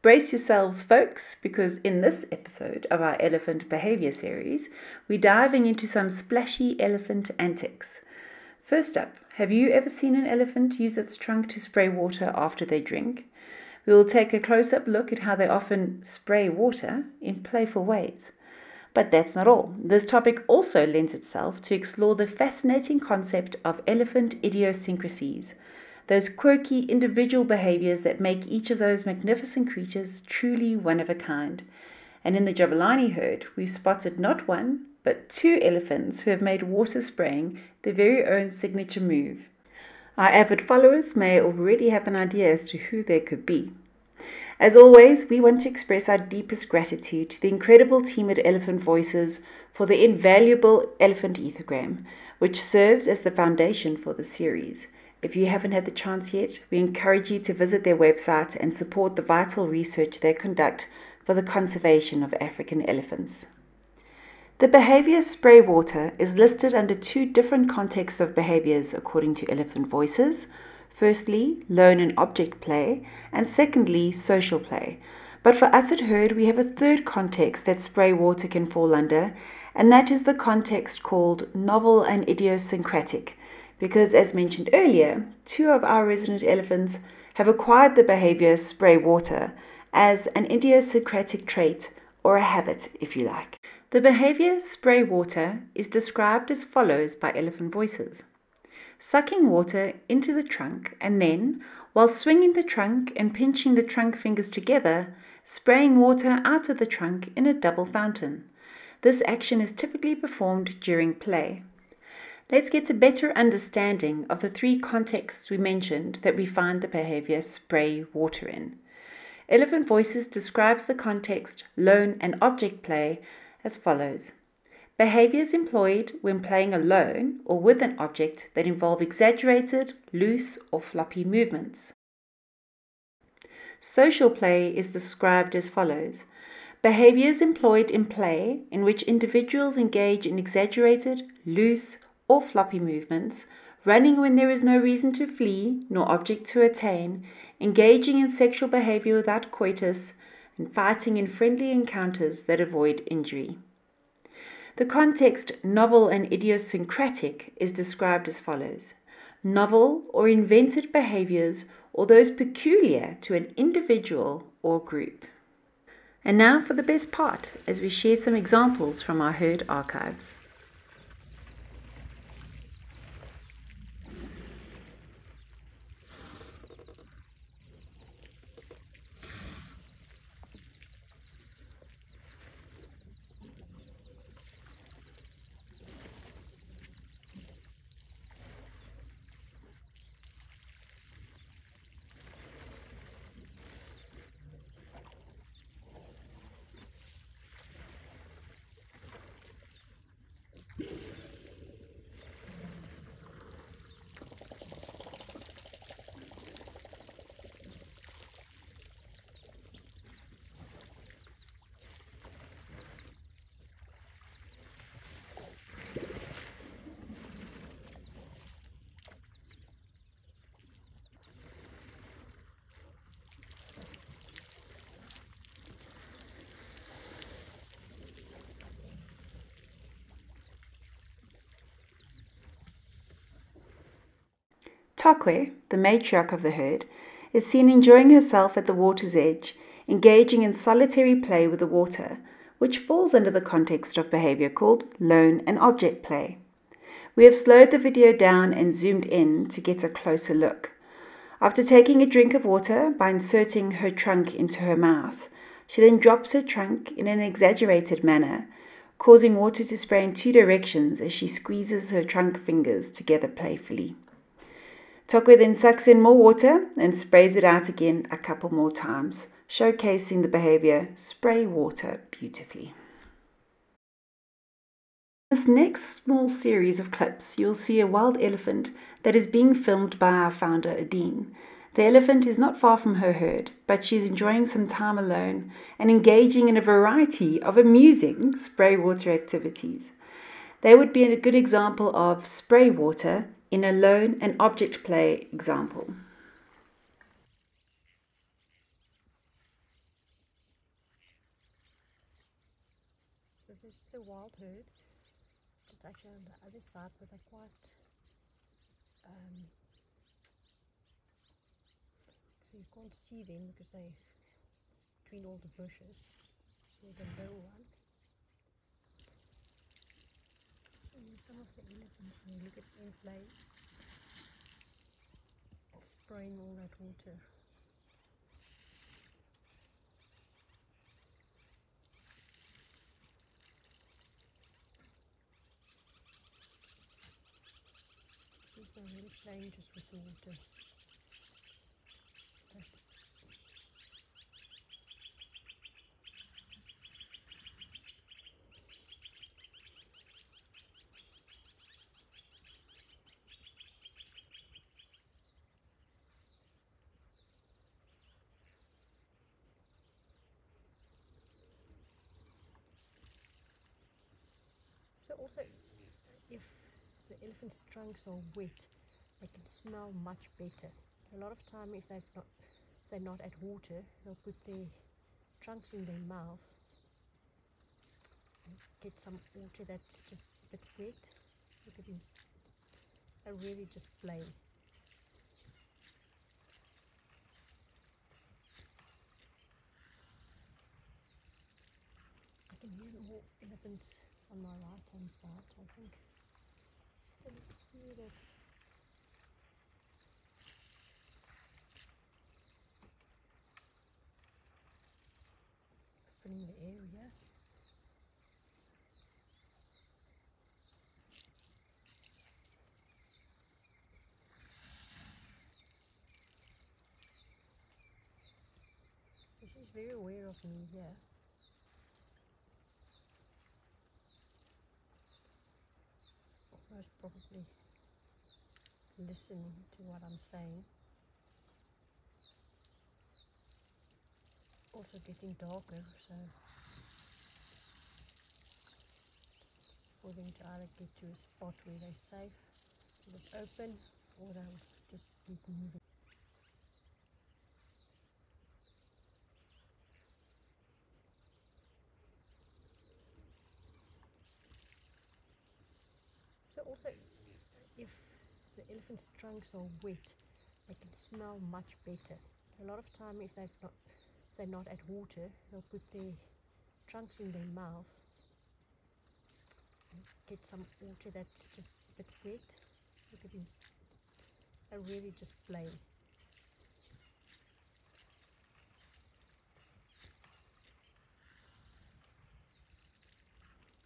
Brace yourselves, folks, because in this episode of our Elephant Behaviour Series, we're diving into some splashy elephant antics. First up, have you ever seen an elephant use its trunk to spray water after they drink? We will take a close-up look at how they often spray water in playful ways. But that's not all. This topic also lends itself to explore the fascinating concept of elephant idiosyncrasies, those quirky individual behaviors that make each of those magnificent creatures truly one of a kind. And in the Jabulani herd, we've spotted not one, but two elephants who have made water spraying their very own signature move. Our avid followers may already have an idea as to who they could be. As always, we want to express our deepest gratitude to the incredible team at Elephant Voices for the invaluable Elephant Ethogram, which serves as the foundation for the series. If you haven't had the chance yet, we encourage you to visit their website and support the vital research they conduct for the conservation of African elephants. The behavior spray water is listed under two different contexts of behaviors according to Elephant Voices. Firstly, lone and object play, and secondly, social play. But for us at Herd, we have a third context that spray water can fall under, and that is the context called novel and idiosyncratic, because as mentioned earlier, two of our resident elephants have acquired the behavior spray water as an idiosyncratic trait, or a habit, if you like. The behavior spray water is described as follows by Elephant Voices. Sucking water into the trunk and then, while swinging the trunk and pinching the trunk fingers together, spraying water out of the trunk in a double fountain. This action is typically performed during play. Let's get a better understanding of the three contexts we mentioned that we find the behavior spray water in. Elephant Voices describes the context lone and object play as follows. Behaviors employed when playing alone or with an object that involve exaggerated, loose, or floppy movements. Social play is described as follows. Behaviors employed in play in which individuals engage in exaggerated, loose, or floppy movements, running when there is no reason to flee nor object to attain, engaging in sexual behavior without coitus, and fighting in friendly encounters that avoid injury. The context novel and idiosyncratic is described as follows. Novel or invented behaviors or those peculiar to an individual or group. And now for the best part, as we share some examples from our herd archives. Takwe, the matriarch of the herd, is seen enjoying herself at the water's edge, engaging in solitary play with the water, which falls under the context of behavior called lone and object play. We have slowed the video down and zoomed in to get a closer look. After taking a drink of water by inserting her trunk into her mouth, she then drops her trunk in an exaggerated manner, causing water to spray in two directions as she squeezes her trunk fingers together playfully. Takwe then sucks in more water and sprays it out again a couple more times, showcasing the behavior spray water beautifully. In this next small series of clips, you'll see a wild elephant that is being filmed by our founder, Adine. The elephant is not far from her herd, but she's enjoying some time alone and engaging in a variety of amusing spray water activities. They would be a good example of spray water in a lone and object play example. So this is the wild herd, just actually on the other side, but they're quite so you can't see them because they're between all the bushes. So the low one. And some of the elephants, you look at them play and spraying all that water. She's not really playing just with the water. So also, if the elephant's trunks are wet, they can smell much better. A lot of time, if they're not at water, they'll put their trunks in their mouth and get some water that's just a bit wet. Look at him, they're really just playing. I can hear more elephants on my right hand side. I think still a few that filling the area. So she's very aware of me here. Most probably listening to what I'm saying. Also getting darker, so for them to either get to a spot where they're safe, let it open, or they'll just keep moving. So also, if the elephant's trunks are wet, they can smell much better. A lot of time, if they're not at water, they'll put their trunks in their mouth and get some water that's just a bit wet. Look at him, they're really just playing.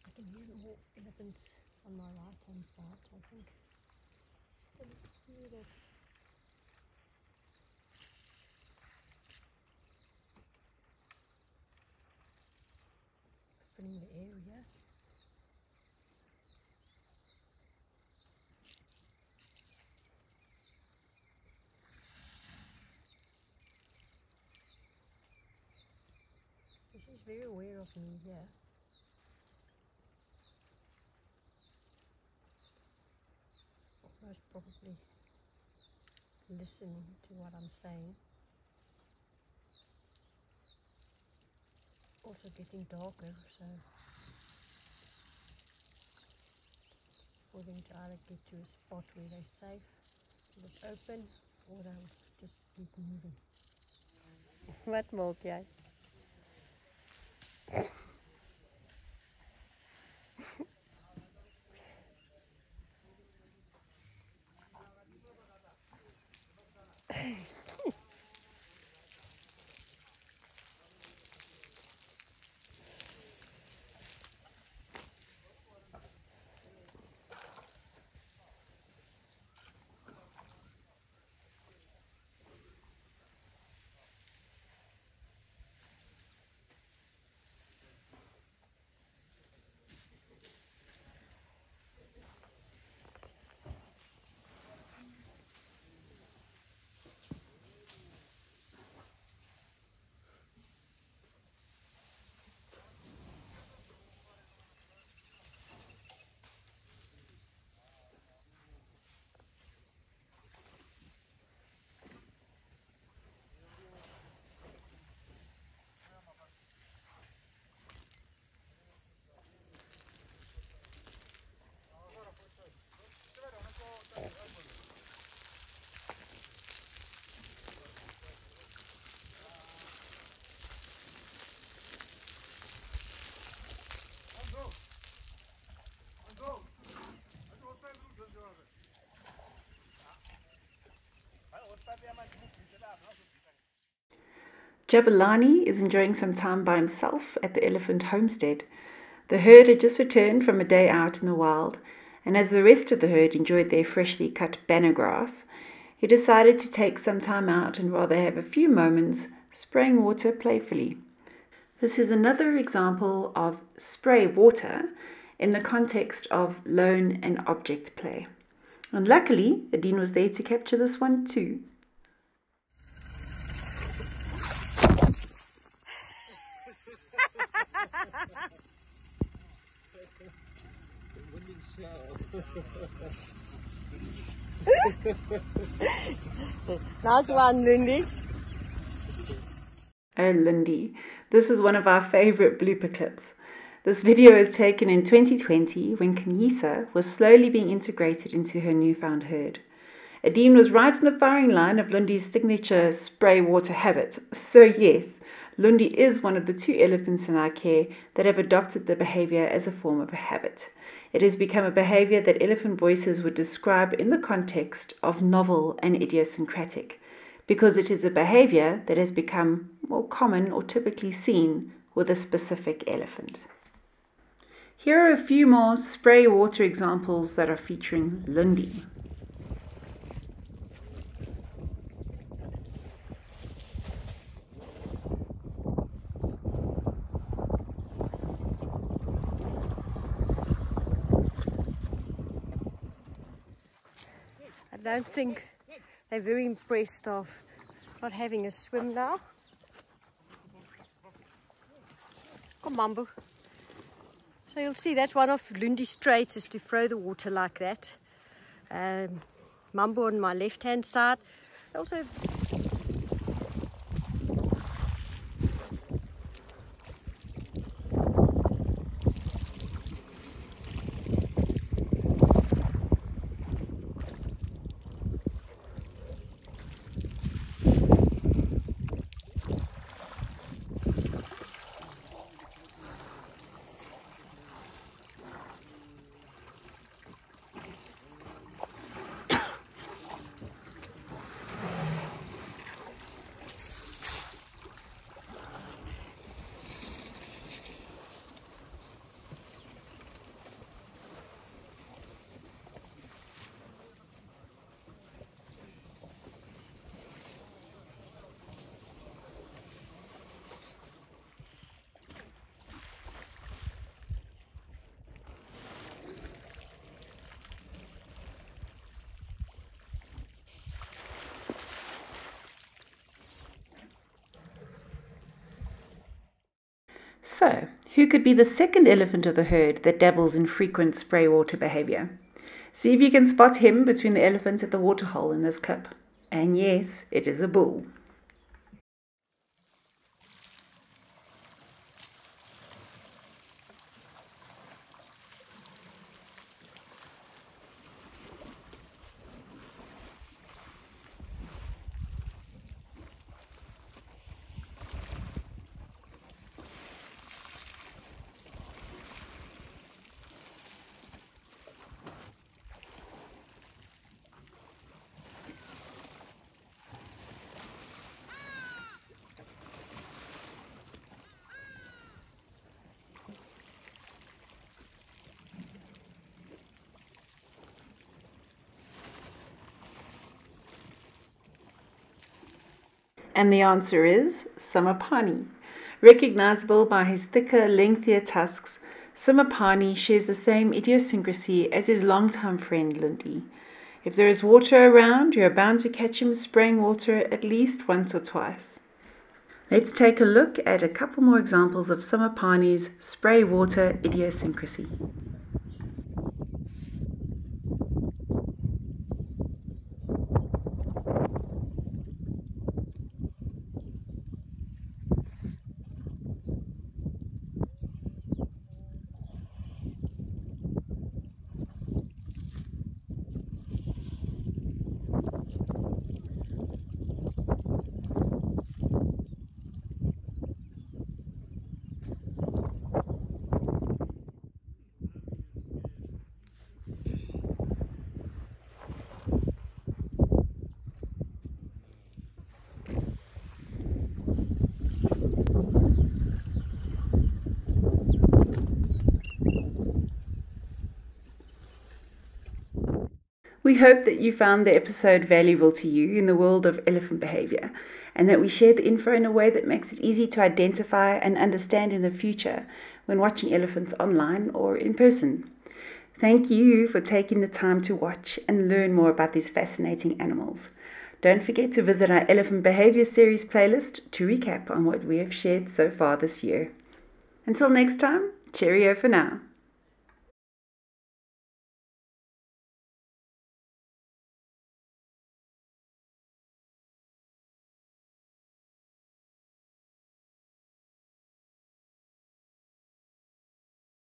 I can hear more elephants on my right hand side. I think still a few that filling the area. So she's very aware of me here. Most probably listening to what I'm saying. Also getting darker, so for them to either get to a spot where they're safe, let it open, or they'll just keep moving. Wat maak jy? Jabulani is enjoying some time by himself at the elephant homestead. The herd had just returned from a day out in the wild, and as the rest of the herd enjoyed their freshly cut banner grass, he decided to take some time out and rather have a few moments spraying water playfully. This is another example of spray water in the context of lone and object play. And luckily, Adine was there to capture this one too. Nice one, Lindy. Oh, Lindy. This is one of our favorite blooper clips. This video is taken in 2020 when Kanyisa was slowly being integrated into her newfound herd. Adine was right in the firing line of Lundi's signature spray water habit. So yes, Lundi is one of the 2 elephants in our care that have adopted the behavior as a form of a habit. It has become a behavior that elephant voices would describe in the context of novel and idiosyncratic, because it is a behavior that has become more common or typically seen with a specific elephant. Here are a few more spray water examples that are featuring Lundi. I don't think they're very impressed of not having a swim now. Come on, Mambo. So you'll see that's one of Lundi's traits, is to throw the water like that. Mambo on my left hand side. Also So, who could be the second elephant of the herd that dabbles in frequent spray water behavior? See if you can spot him between the elephants at the waterhole in this clip. And yes, it is a bull. And the answer is Samapani. Recognizable by his thicker, lengthier tusks, Samapani shares the same idiosyncrasy as his longtime friend Lindy. If there is water around, you are bound to catch him spraying water at least once or twice. Let's take a look at a couple more examples of Samapani's spray water idiosyncrasy. We hope that you found the episode valuable to you in the world of elephant behavior, and that we shared the info in a way that makes it easy to identify and understand in the future when watching elephants online or in person. Thank you for taking the time to watch and learn more about these fascinating animals. Don't forget to visit our Elephant Behaviour Series playlist to recap on what we have shared so far this year. Until next time, cheerio for now.